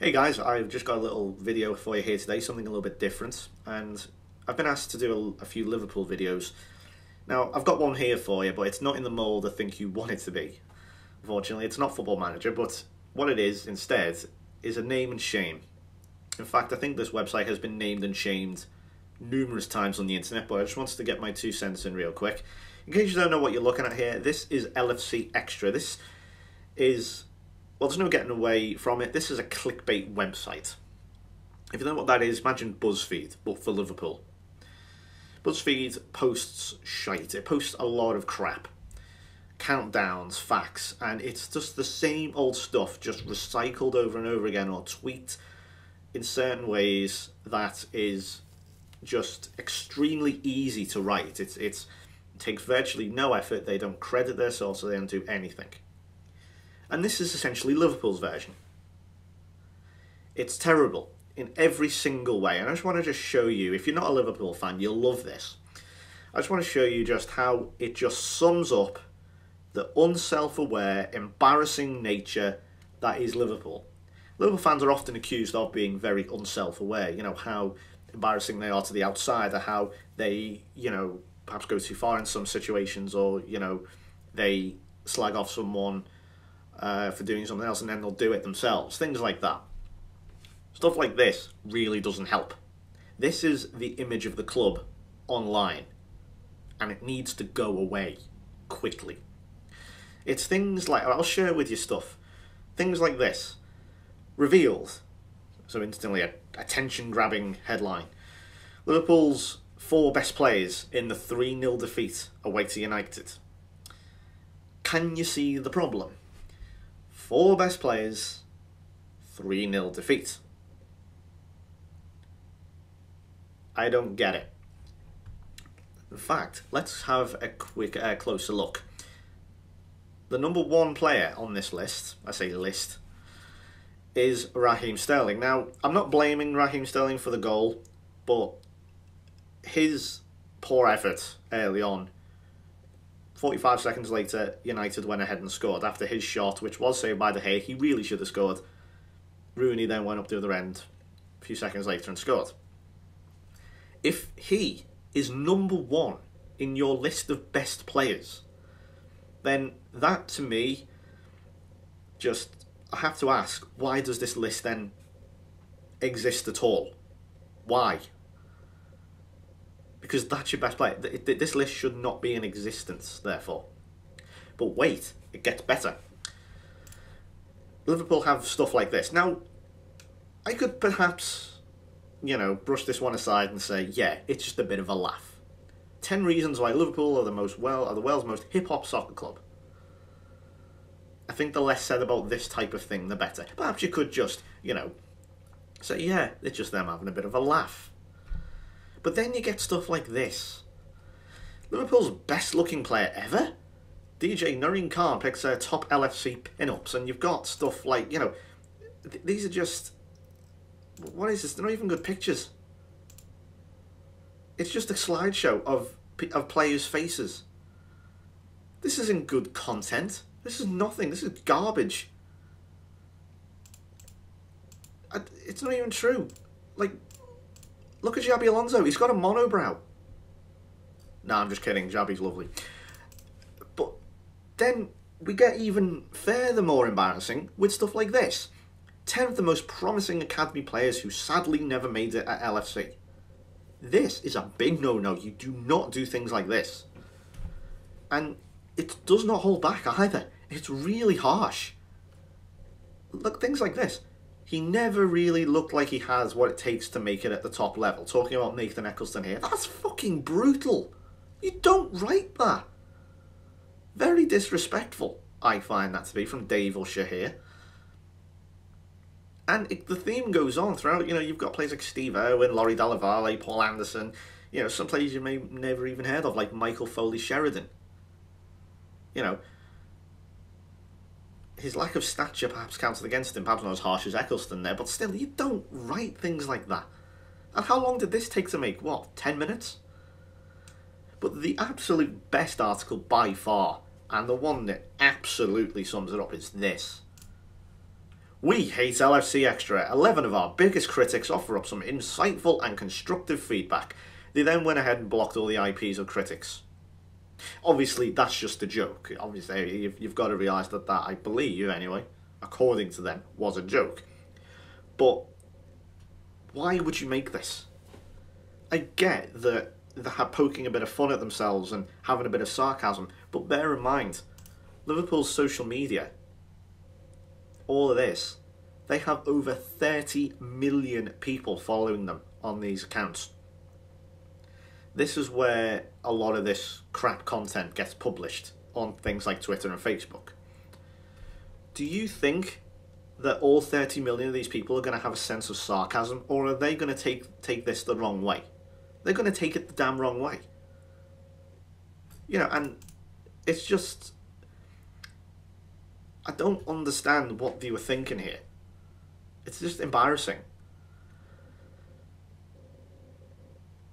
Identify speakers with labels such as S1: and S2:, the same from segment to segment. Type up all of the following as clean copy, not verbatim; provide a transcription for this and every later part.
S1: Hey guys, I've just got a little video for you here today, something a little bit different, and I've been asked to do a few Liverpool videos. Now, I've got one here for you, but it's not in the mould I think you want it to be. Unfortunately, it's not Football Manager, but what it is instead is a name and shame. In fact, I think this website has been named and shamed numerous times on the internet, but I just wanted to get my 2 cents in real quick. In case you don't know what you're looking at here, this is LFC Xtra. This is... well, there's no getting away from it. This is a clickbait website. If you don't know what that is, imagine BuzzFeed, but for Liverpool. BuzzFeed posts shite. It posts a lot of crap. Countdowns, facts, and it's just the same old stuff, just recycled over and over again, or tweaked in certain ways that is just extremely easy to write. It takes virtually no effort. They don't credit their source, so they don't do anything. And this is essentially Liverpool's version. It's terrible in every single way. And I just want to show you, if you're not a Liverpool fan, you'll love this. I just want to show you just how it just sums up the unself-aware, embarrassing nature that is Liverpool. Liverpool fans are often accused of being very unself-aware. You know, how embarrassing they are to the outsider, how they, perhaps go too far in some situations, or, they slag off someone for doing something else and then they'll do it themselves. Things like that. Stuff like this really doesn't help. This is the image of the club online, and it needs to go away quickly. It's things like, I'll share with you stuff, things like this. Revealed, so instantly a attention-grabbing headline. Liverpool's 4 best players in the 3-0 defeat away to United. Can you see the problem? 4 best players, 3-0 defeat. I don't get it. In fact, let's have a quick closer look. The number 1 player on this list, I say list, is Raheem Sterling. Now, I'm not blaming Raheem Sterling for the goal, but his poor effort early on, 45 seconds later, United went ahead and scored after his shot, which was saved by De Gea. He really should have scored. Rooney then went up the other end a few seconds later and scored. If he is number 1 in your list of best players, then that, to me, just, I have to ask, why does this list then exist at all? Why? Because that's your best player. This list should not be in existence, therefore. But wait, it gets better. Liverpool have stuff like this. Now, I could perhaps, brush this one aside and say, yeah, it's just a bit of a laugh. 10 reasons why Liverpool are the world's most hip-hop soccer club. I think the less said about this type of thing, the better. Perhaps you could just, say, yeah, it's just them having a bit of a laugh. But then you get stuff like this. Liverpool's best-looking player ever? DJ Noreen Khan picks her top LFC pin-ups, and you've got stuff like, these are just... what is this? They're not even good pictures. It's just a slideshow of players' faces. This isn't good content. This is nothing. This is garbage. It's not even true. Like... look at Xabi Alonso. He's got a monobrow. Nah, I'm just kidding. Xabi's lovely. But then we get even further embarrassing with stuff like this. 10 of the most promising academy players who sadly never made it at LFC. This is a big no-no. You do not do things like this. And it does not hold back either. It's really harsh. Look, things like this. He never really looked like he has what it takes to make it at the top level. Talking about Nathan Eccleston here. That's fucking brutal. You don't write that. Very disrespectful, I find that to be, from Dave or Shahir. And the theme goes on throughout. You've got players like Steve Irwin, Laurie Delavalle, Paul Anderson. Some players you may never even heard of, like Michael Foley-Sheridan. His lack of stature perhaps counted against him, perhaps not as harsh as Eccleston there, but still, you don't write things like that. And how long did this take to make? What, 10 minutes? But the absolute best article by far, and the one that absolutely sums it up, is this. We hate LFC Xtra. 11 of our biggest critics offer up some insightful and constructive feedback. They then went ahead and blocked all the IPs of critics. Obviously, that's just a joke. Obviously, you've got to realise that I believe, anyway, according to them, was a joke. But why would you make this? I get that they're poking a bit of fun at themselves and having a bit of sarcasm, but bear in mind, Liverpool's social media, all of this, they have over 30 million people following them on these accounts. This is where a lot of this crap content gets published on things like Twitter and Facebook. Do you think that all 30 million of these people are going to have a sense of sarcasm, or are they going to take this the wrong way? They're going to take it the damn wrong way. You know, and it's just, I don't understand what they were thinking here. It's just embarrassing.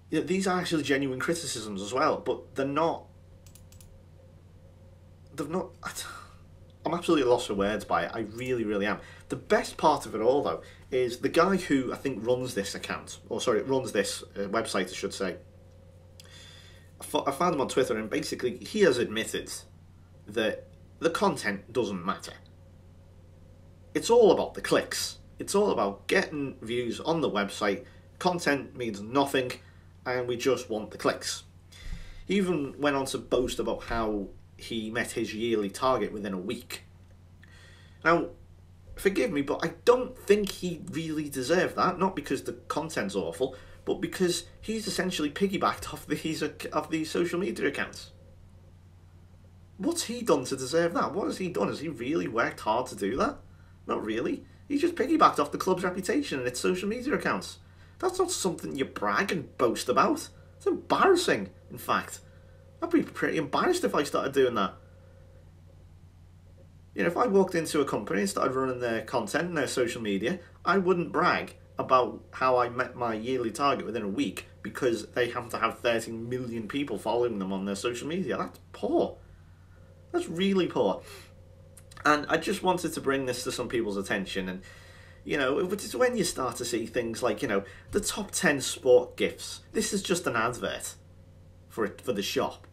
S1: You know, these are actually genuine criticisms as well, but they're not. I'm absolutely lost for words by it. I really, really am. The best part of it all, though, is the guy who I think runs this account, or sorry, runs this website, I should say. I found him on Twitter, and basically he has admitted that the content doesn't matter. It's all about the clicks. It's all about getting views on the website. Content means nothing, and we just want the clicks. He even went on to boast about how he met his yearly target within a week. Now, forgive me, but I don't think he really deserved that, not because the content's awful, but because he's essentially piggybacked off these social media accounts. What's he done to deserve that? What has he done? Has he really worked hard to do that? Not really. He just piggybacked off the club's reputation and its social media accounts. That's not something you brag and boast about. It's embarrassing, in fact. I'd be pretty embarrassed if I started doing that. You know, if I walked into a company and started running their content and their social media, I wouldn't brag about how I met my yearly target within a week because they happen to have 30 million people following them on their social media. That's poor. That's really poor. And I just wanted to bring this to some people's attention. And, you know, it's when you start to see things like, you know, the top 10 sport gifts. This is just an advert for the shop.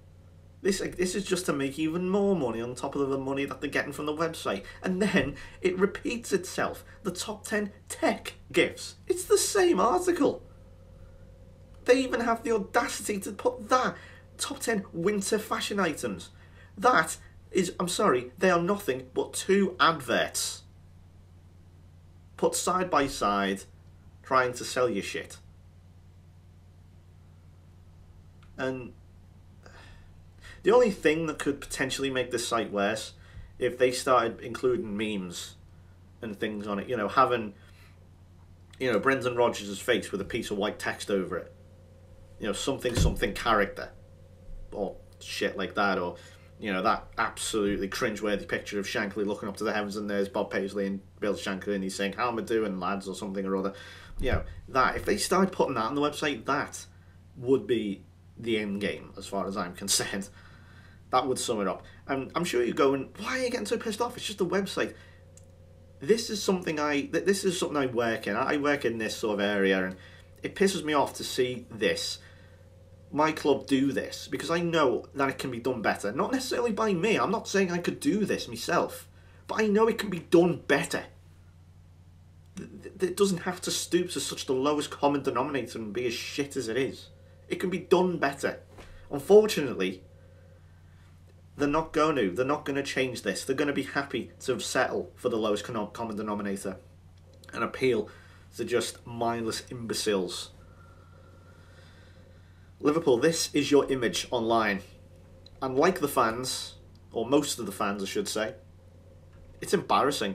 S1: This is just to make even more money on top of the money that they're getting from the website. And then it repeats itself. The top 10 tech gifts. It's the same article. They even have the audacity to put that. Top 10 winter fashion items. That is, I'm sorry, they are nothing but 2 adverts put side by side trying to sell you shit. And the only thing that could potentially make this site worse, if they started including memes and things on it, you know, having, you know, Brendan Rodgers' face with a piece of white text over it, you know, something character, or shit like that, or, you know, that absolutely cringeworthy picture of Shankly looking up to the heavens and there's Bob Paisley and Bill Shankly and he's saying, "How am I doing, lads?" or something or other. You know, that, if they started putting that on the website, that would be the end game as far as I'm concerned. That would sum it up. And I'm sure you're going, why are you getting so pissed off? It's just a website. This is something I work in. I work in this sort of area, and it pisses me off to see this. My club do this, because I know that it can be done better. Not necessarily by me. I'm not saying I could do this myself. But I know it can be done better. It doesn't have to stoop to such the lowest common denominator and be as shit as it is. It can be done better. Unfortunately, they're not going to change this. They're going to be happy to settle for the lowest common denominator and appeal to just mindless imbeciles. Liverpool, this is your image online. And like the fans, or most of the fans I should say, it's embarrassing.